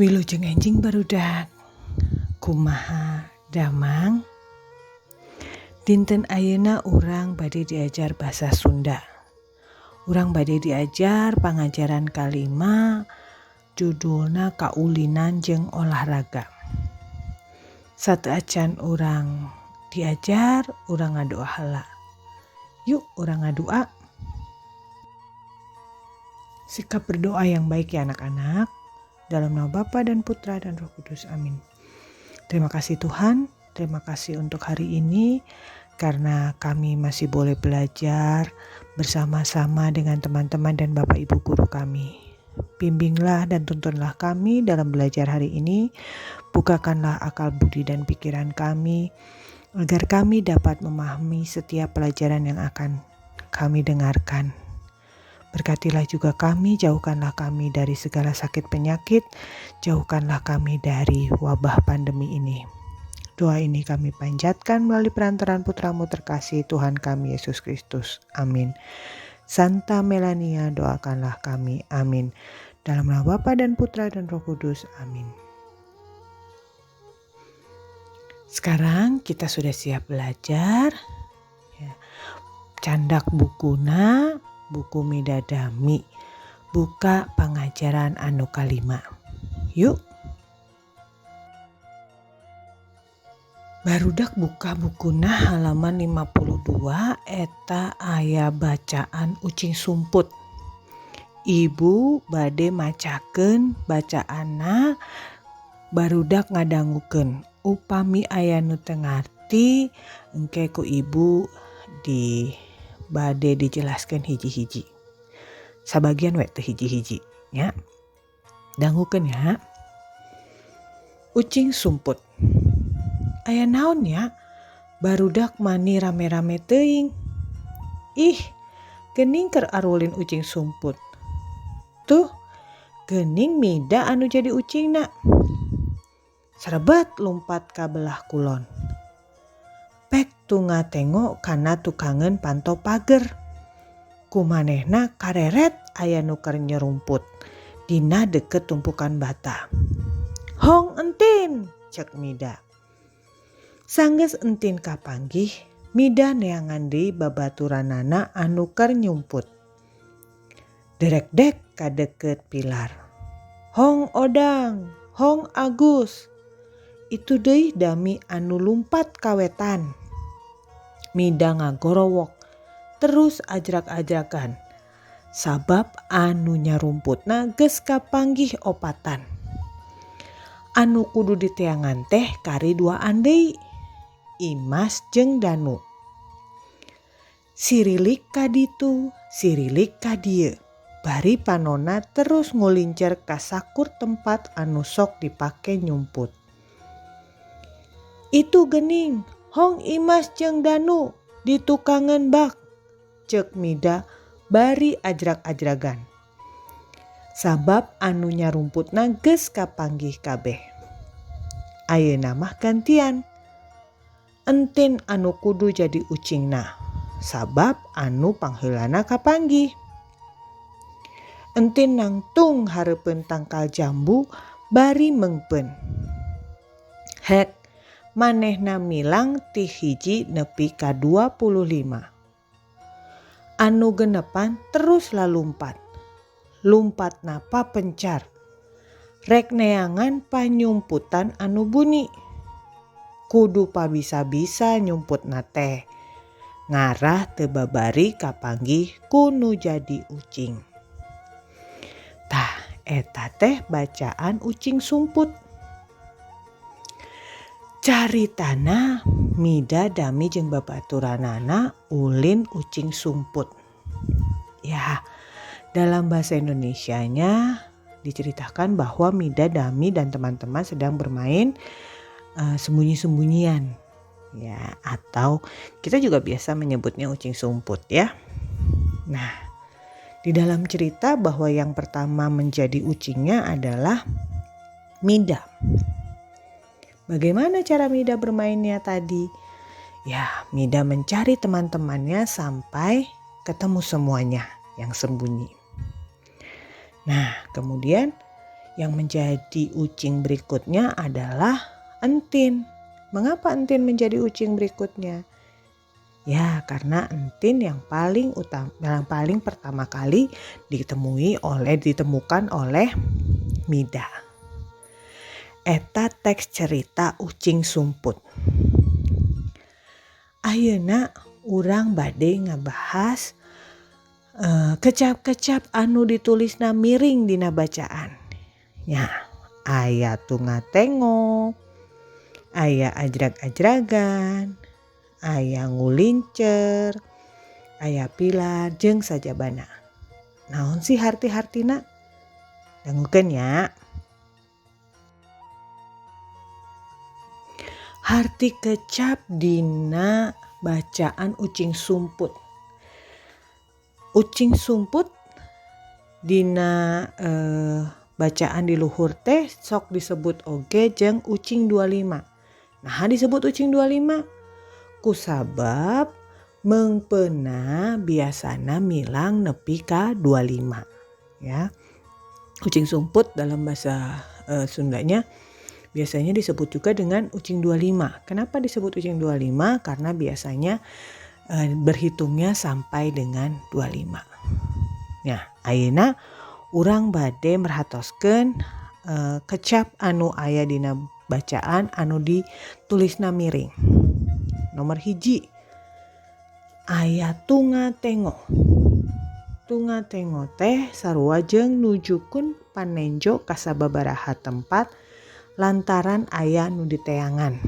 Wilujeng enjing barudak kumaha damang. Dinten ayeuna urang bade diajar basa Sunda. Urang bade diajar pangajaran kalima judulna kaulinan jeung olahraga. Sateuacan urang diajar, urang ngadoa heula. Yuk urang ngadua. Sikap berdoa yang baik ya anak-anak. Dalam nama Bapa dan Putra dan Roh Kudus. Amin. Terima kasih Tuhan. Terima kasih untuk hari ini karena kami masih boleh belajar bersama-sama dengan teman-teman dan Bapak Ibu guru kami. Bimbinglah dan tuntunlah kami dalam belajar hari ini. Bukakanlah akal budi dan pikiran kami agar kami dapat memahami setiap pelajaran yang akan kami dengarkan. Berkatilah juga kami, jauhkanlah kami dari segala sakit penyakit, jauhkanlah kami dari wabah pandemi ini. Doa ini kami panjatkan melalui perantaraan Putramu terkasih Tuhan kami Yesus Kristus. Amin. Santa Melania doakanlah kami. Amin. Dalam nama Bapa dan Putra dan Roh Kudus. Amin. Sekarang kita sudah siap belajar. Candak bukuna, buku Midadami. Buka pangajaran anu kalima. Yuk. Barudak buka bukuna halaman 52 eta aya bacaan ucing sumput. Ibu bade macakeun bacaanna barudak ngadangukeun. Upami aya nu teu ngarti engke ku ibu bade dijelaskeun hiji-hiji. Sabagian we teu hiji-hiji nya. Dangukeun ya. Ucing sumput. Aya naon ya? Barudak mani rame-rame teuing. Ih, geuning keur arulin ucing sumput. Tuh, geuning Mida anu jadi ucingna. Sarebat lumpat ka belah kulon. Pek tu ngatengok kana tukangeun pantau pager. Kumanehna kareret aya nu keur nyerumput dina deket tumpukan bata. Hong entin, cek Mida. Sanggeus entin kapanggih, Mida neangan deui babaturanana anu keur nyumput. Derek-dek ka deket pilar. Hong Odang, Hong Agus. Itu deui dami anu lumpat kawetan. Mida ngagorowok terus ajrak-ajrakan. Sabab anu nyarumputna geus kapanggih opatan. Anu kudu diteangan teh kari duaan deui. Imas jeung Danu. Sirilik ka ditu, sirilik ka dieu. Bari panonna terus ngulincer ka sakur tempat anu sok dipake nyumput. Itu geuning, Hong Imas jeung Danu ditukangeun bak, cek Mida bari ajrak-ajragan. Sabab anu nyarumputna geus kapanggih kabeh. Ayeuna mah gantian. Entin anu kudu jadi ucingna, sabab anu pangheulana kapanggih. Entin nangtung hareupeun tangkal jambu bari mengpeun. Hek, manehna milang ti hiji nepi ka 25. Anu genepan terus lalumpat. Lumpatna papencar. Rek neangan panyumputan anu bunyi. Kudu pabisa-bisa nyumputna teh. Ngarah teu babari kapanggih kunu jadi ucing. Tah, eta teh bacaan ucing sumput. Caritana Mida dami jeung babaturanana ulin ucing sumput. Ya, dalam bahasa Indonesianya diceritakan bahwa Mida dami dan teman-teman sedang bermain sembunyi-sembunyian. Ya, atau kita juga biasa menyebutnya ucing sumput ya. Nah, di dalam cerita bahwa yang pertama menjadi ucingnya adalah Mida. Bagaimana cara Mida bermainnya tadi? Ya, Mida mencari teman-temannya sampai ketemu semuanya yang sembunyi. Nah, kemudian Yang menjadi ucing berikutnya adalah entin. Mengapa entin menjadi ucing berikutnya? Ya, karena entin yang paling pertama kali ditemukan oleh Mida. Eta teks cerita ucing sumput. Ayeuna urang bade ngabahas kecap-kecap anu ditulisna miring dina bacaan. Ya, aya tunga tengok, aya ajrag-ajragan, aya ngulincer, aya pilar jeung sajabana. Naon sih harti-hartina? Dangukeun nya. Harti kecap dina bacaan ucing sumput. Ucing sumput dina bacaan di luhur teh sok disebut oge jeung ucing 25. Nah, disebut ucing 25 kusabab meungpeuna biasana milang nepi ka 25 ya. Ucing sumput dalam bahasa Sundanya biasanya disebut juga dengan ucing 25. Kenapa disebut ucing 25? Karena biasanya berhitungnya sampai dengan 25. Ya, ayeuna urang bade merhatoskeun kecap anu aya dina bacaan anu ditulisna miring. Nomor 1, aya tunga tengok. Tunga tengok teh sarua jeung nujukeun panenjo ka sababaraha tempat lantaran aya nu diteangan.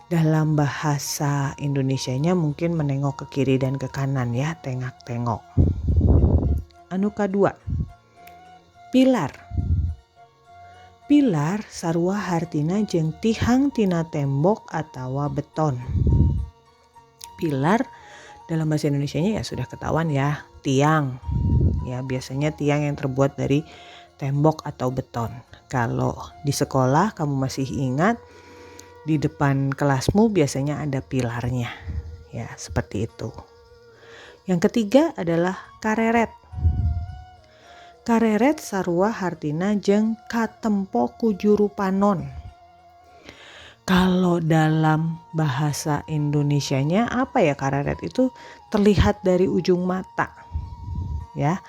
Dalam bahasa Indonesianya mungkin menengok ke kiri dan ke kanan ya, tengak-tengok. Anu kadua, pilar. Pilar sarua hartina jeung tihang tina tembok atawa beton. Pilar dalam bahasa Indonesianya ya sudah ketahuan ya, tiang. Ya, biasanya tiang yang terbuat dari tembok atau beton. Kalau di sekolah kamu masih ingat, di depan kelasmu biasanya ada pilarnya. Ya, seperti itu. Yang ketiga adalah kareret. Kareret sarua hartina jeung katempo ku juru panon. Kalau dalam bahasa Indonesianya apa ya, kareret itu terlihat dari ujung mata. Ya,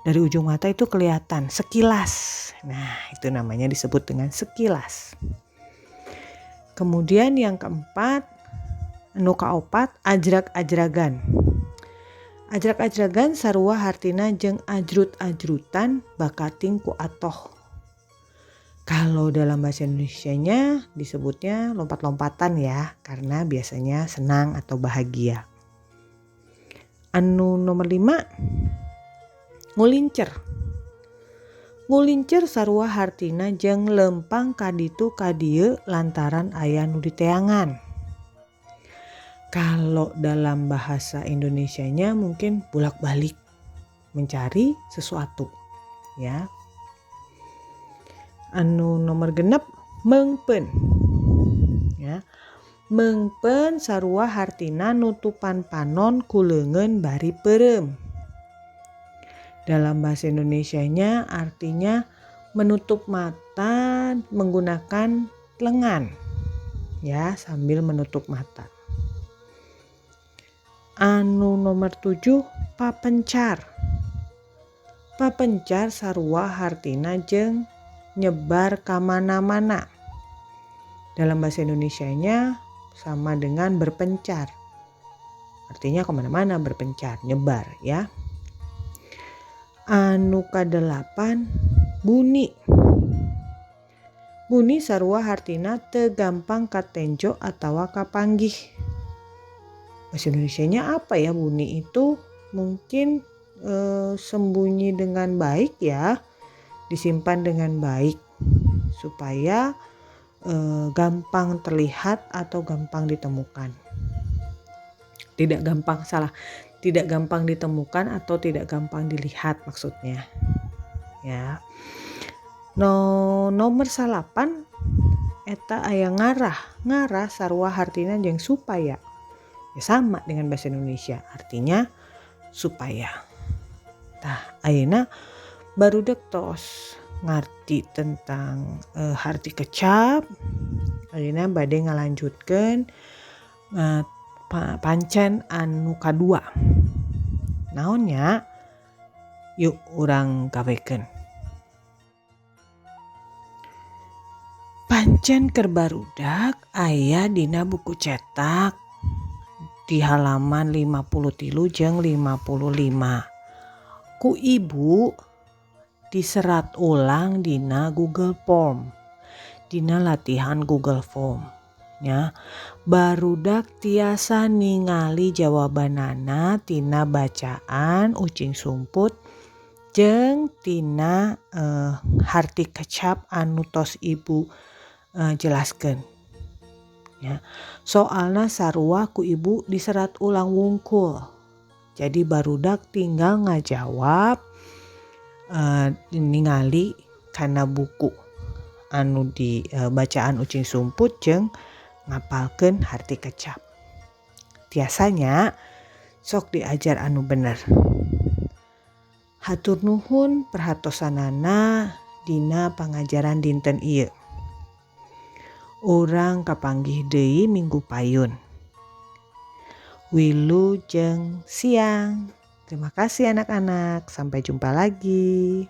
dari ujung mata itu kelihatan sekilas. Nah, itu namanya disebut dengan sekilas. Kemudian yang keempat, anu kaopat, ajrag-ajragan. Ajrag-ajragan sarua hartina jeung ajrut-ajrutan bakating ku atoh. Kalau dalam bahasa Indonesianya disebutnya lompat-lompatan ya, karena biasanya senang atau bahagia. Anu nomor 5, ngulincer. Ngulincer sarua hartina jeung lempang kaditu kadieu lantaran aya nu diteangan. Kalau dalam bahasa Indonesianya mungkin bolak-balik mencari sesuatu ya. Anu nomor 6, meungpeun. Ya. Meungpeun sarua hartina nutupan panon ku leungeun bari peureum. Dalam bahasa Indonesianya artinya menutup mata menggunakan lengan. Ya, sambil menutup mata. Anu nomor 7, papencar. Papencar sarua hartina jeung nyebar ka mana-mana. Dalam bahasa Indonesianya sama dengan berpencar. Artinya kemana-mana berpencar, nyebar ya. Anu ka-8, buni. Buni sarua hartina teu gampang katenjo atawa kapanggih. Bahasa Indonesianya apa ya buni itu? Mungkin sembunyi dengan baik ya, disimpan dengan baik supaya gampang terlihat atau gampang ditemukan. Tidak gampang ditemukan atau tidak gampang dilihat maksudnya. Ya. Nomor 8 eta aya ngarah. Ngarah sarua hartina jeung supaya. Ya, sama dengan bahasa Indonesia, artinya supaya. Tah, ayeuna barudak tos ngarti tentang harti kecap. Ayeuna bade ngalanjutkeun pancen anu kadua. Naonnya? Yuk urang gawekeun. Pancen keur barudak aya dina buku cetak di halaman 53 jeung 55. Ku ibu diserat ulang dina Google Form. Dina latihan Google Form. Ya, barudak tiasa ningali jawabanana tina bacaan ucing sumput jeung tina harti kecap anu tos ibu jelaskeun. Ya, soalna sarua ku ibu diserat ulang wungkul. Jadi barudak tinggal ngajawab ningali kana buku anu di bacaan ucing sumput jeung ngapalkeun harti kecap. Tiasanya sok diajar anu bener. Hatur nuhun perhatosanana dina pangajaran dinten ieu. Urang kapanggih deui minggu payun. Wilu jeung siang. Terima kasih anak-anak. Sampai jumpa lagi.